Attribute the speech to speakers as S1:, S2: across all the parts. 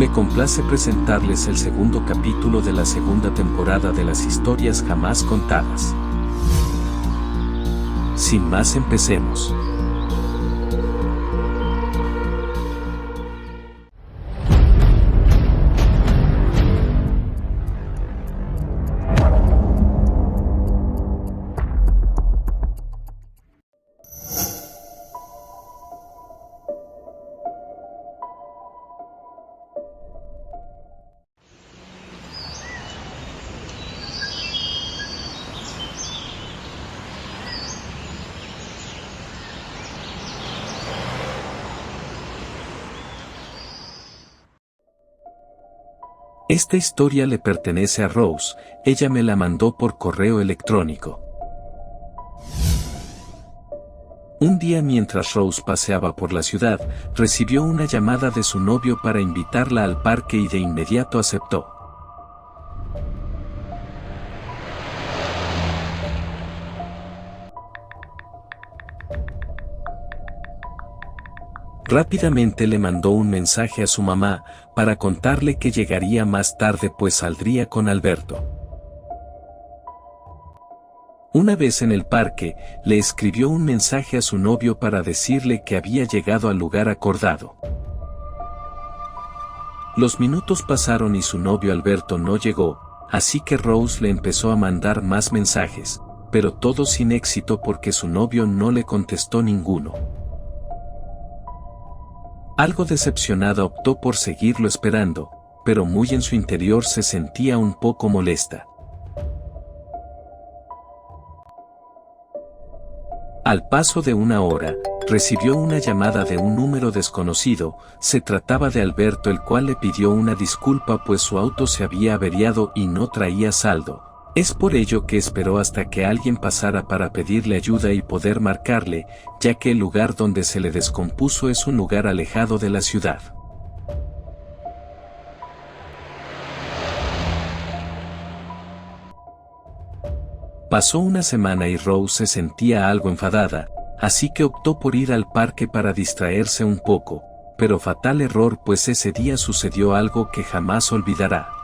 S1: Me complace presentarles el segundo capítulo de la segunda temporada de las historias jamás contadas. Sin más, empecemos. Esta historia le pertenece a Rose, ella me la mandó por correo electrónico. Un día mientras Rose paseaba por la ciudad, recibió una llamada de su novio para invitarla al parque y de inmediato aceptó. Rápidamente le mandó un mensaje a su mamá, para contarle que llegaría más tarde pues saldría con Alberto. Una vez en el parque, le escribió un mensaje a su novio para decirle que había llegado al lugar acordado. Los minutos pasaron y su novio Alberto no llegó, así que Rose le empezó a mandar más mensajes, pero todos sin éxito porque su novio no le contestó ninguno. Algo decepcionada optó por seguirlo esperando, pero muy en su interior se sentía un poco molesta. Al paso de una hora, recibió una llamada de un número desconocido. Se trataba de Alberto, el cual le pidió una disculpa pues su auto se había averiado y no traía saldo. Es por ello que esperó hasta que alguien pasara para pedirle ayuda y poder marcarle, ya que el lugar donde se le descompuso es un lugar alejado de la ciudad. Pasó una semana y Rose se sentía algo enfadada, así que optó por ir al parque para distraerse un poco, pero fatal error pues ese día sucedió algo que jamás olvidará.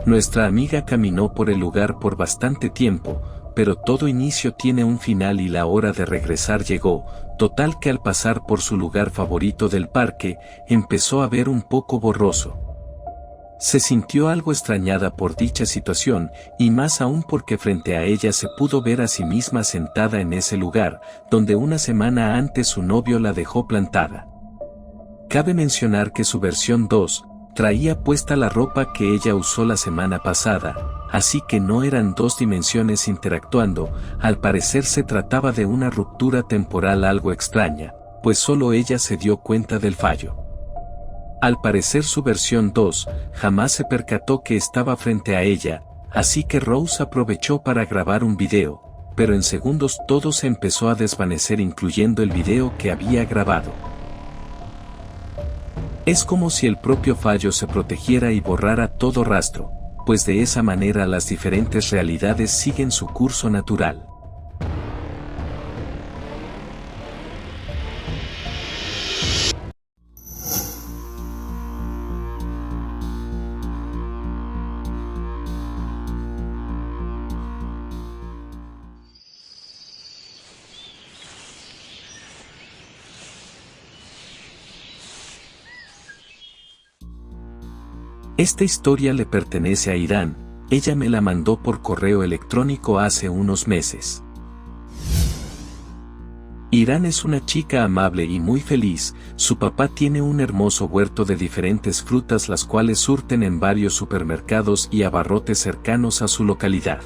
S1: Nuestra amiga caminó por el lugar por bastante tiempo, pero todo inicio tiene un final y la hora de regresar llegó, total que al pasar por su lugar favorito del parque, empezó a ver un poco borroso. Se sintió algo extrañada por dicha situación, y más aún porque frente a ella se pudo ver a sí misma sentada en ese lugar, donde una semana antes su novio la dejó plantada. Cabe mencionar que su versión 2, traía puesta la ropa que ella usó la semana pasada, así que no eran dos dimensiones interactuando. Al parecer se trataba de una ruptura temporal algo extraña, pues solo ella se dio cuenta del fallo. Al parecer su versión 2, jamás se percató que estaba frente a ella, así que Rose aprovechó para grabar un video, pero en segundos todo se empezó a desvanecer incluyendo el video que había grabado. Es como si el propio fallo se protegiera y borrara todo rastro, pues de esa manera las diferentes realidades siguen su curso natural. Esta historia le pertenece a Irán, ella me la mandó por correo electrónico hace unos meses. Irán es una chica amable y muy feliz, su papá tiene un hermoso huerto de diferentes frutas las cuales surten en varios supermercados y abarrotes cercanos a su localidad.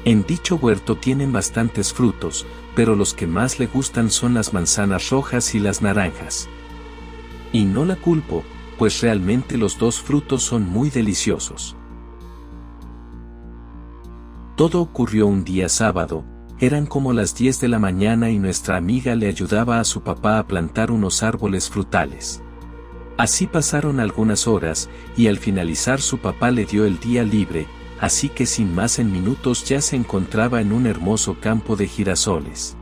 S1: En dicho huerto tienen bastantes frutos, pero los que más le gustan son las manzanas rojas y las naranjas. Y no la culpo, pues realmente los dos frutos son muy deliciosos. Todo ocurrió un día sábado, eran como las 10 de la mañana y nuestra amiga le ayudaba a su papá a plantar unos árboles frutales. Así pasaron algunas horas, y al finalizar su papá le dio el día libre, así que sin más en minutos ya se encontraba en un hermoso campo de girasoles.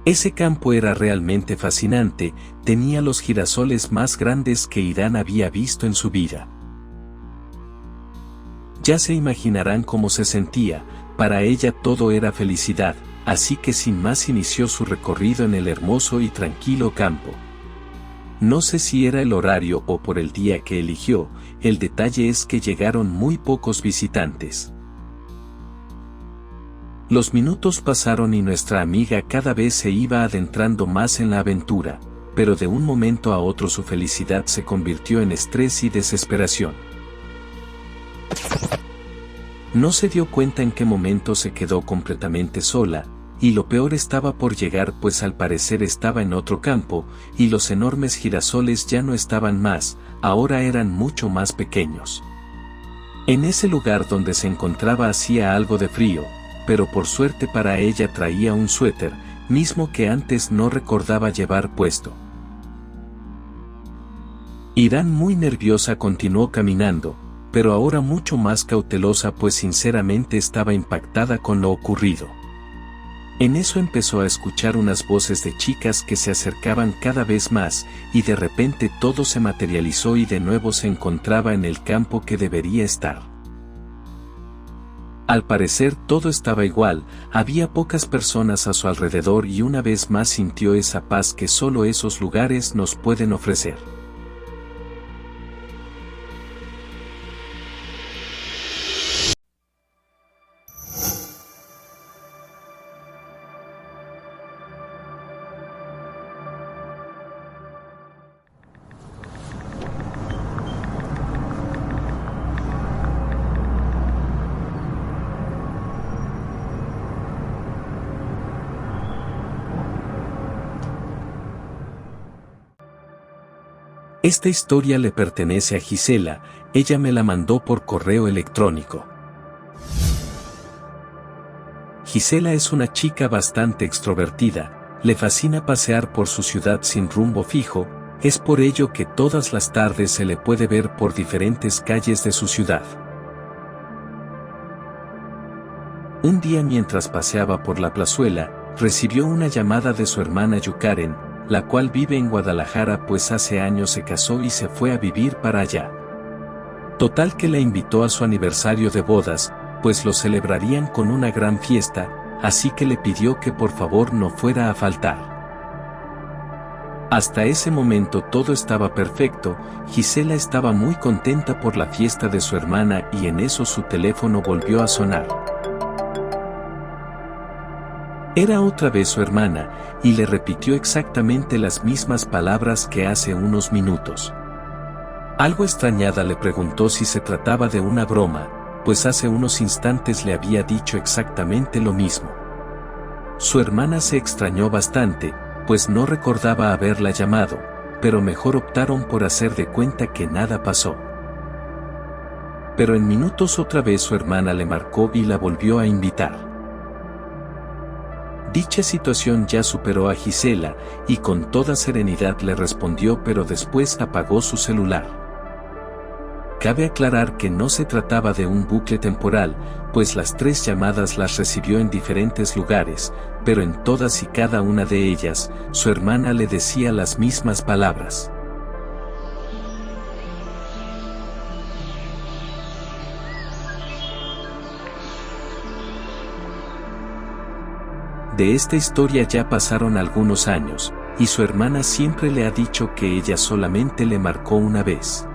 S1: Ese campo era realmente fascinante, tenía los girasoles más grandes que Irán había visto en su vida. Ya se imaginarán cómo se sentía, para ella todo era felicidad, así que sin más inició su recorrido en el hermoso y tranquilo campo. No sé si era el horario o por el día que eligió, el detalle es que llegaron muy pocos visitantes. Los minutos pasaron y nuestra amiga cada vez se iba adentrando más en la aventura, pero de un momento a otro su felicidad se convirtió en estrés y desesperación. No se dio cuenta en qué momento se quedó completamente sola, y lo peor estaba por llegar pues al parecer estaba en otro campo, y los enormes girasoles ya no estaban más, ahora eran mucho más pequeños. En ese lugar donde se encontraba hacía algo de frío, pero por suerte para ella traía un suéter, mismo que antes no recordaba llevar puesto. Irán muy nerviosa continuó caminando, pero ahora mucho más cautelosa pues sinceramente estaba impactada con lo ocurrido. En eso empezó a escuchar unas voces de chicas que se acercaban cada vez más, y de repente todo se materializó y de nuevo se encontraba en el campo que debería estar. Al parecer todo estaba igual, había pocas personas a su alrededor y una vez más sintió esa paz que solo esos lugares nos pueden ofrecer. Esta historia le pertenece a Gisela, ella me la mandó por correo electrónico. Gisela es una chica bastante extrovertida, le fascina pasear por su ciudad sin rumbo fijo, es por ello que todas las tardes se le puede ver por diferentes calles de su ciudad. Un día mientras paseaba por la plazuela, recibió una llamada de su hermana Yukaren, la cual vive en Guadalajara pues hace años se casó y se fue a vivir para allá. Total que la invitó a su aniversario de bodas, pues lo celebrarían con una gran fiesta, así que le pidió que por favor no fuera a faltar. Hasta ese momento todo estaba perfecto, Gisela estaba muy contenta por la fiesta de su hermana y en eso su teléfono volvió a sonar. Era otra vez su hermana, y le repitió exactamente las mismas palabras que hace unos minutos. Algo extrañada le preguntó si se trataba de una broma, pues hace unos instantes le había dicho exactamente lo mismo. Su hermana se extrañó bastante, pues no recordaba haberla llamado, pero mejor optaron por hacer de cuenta que nada pasó. Pero en minutos otra vez su hermana le marcó y la volvió a invitar. Dicha situación ya superó a Gisela, y con toda serenidad le respondió pero después apagó su celular. Cabe aclarar que no se trataba de un bucle temporal, pues las 3 llamadas las recibió en diferentes lugares, pero en todas y cada una de ellas, su hermana le decía las mismas palabras. De esta historia ya pasaron algunos años, y su hermana siempre le ha dicho que ella solamente le marcó una vez.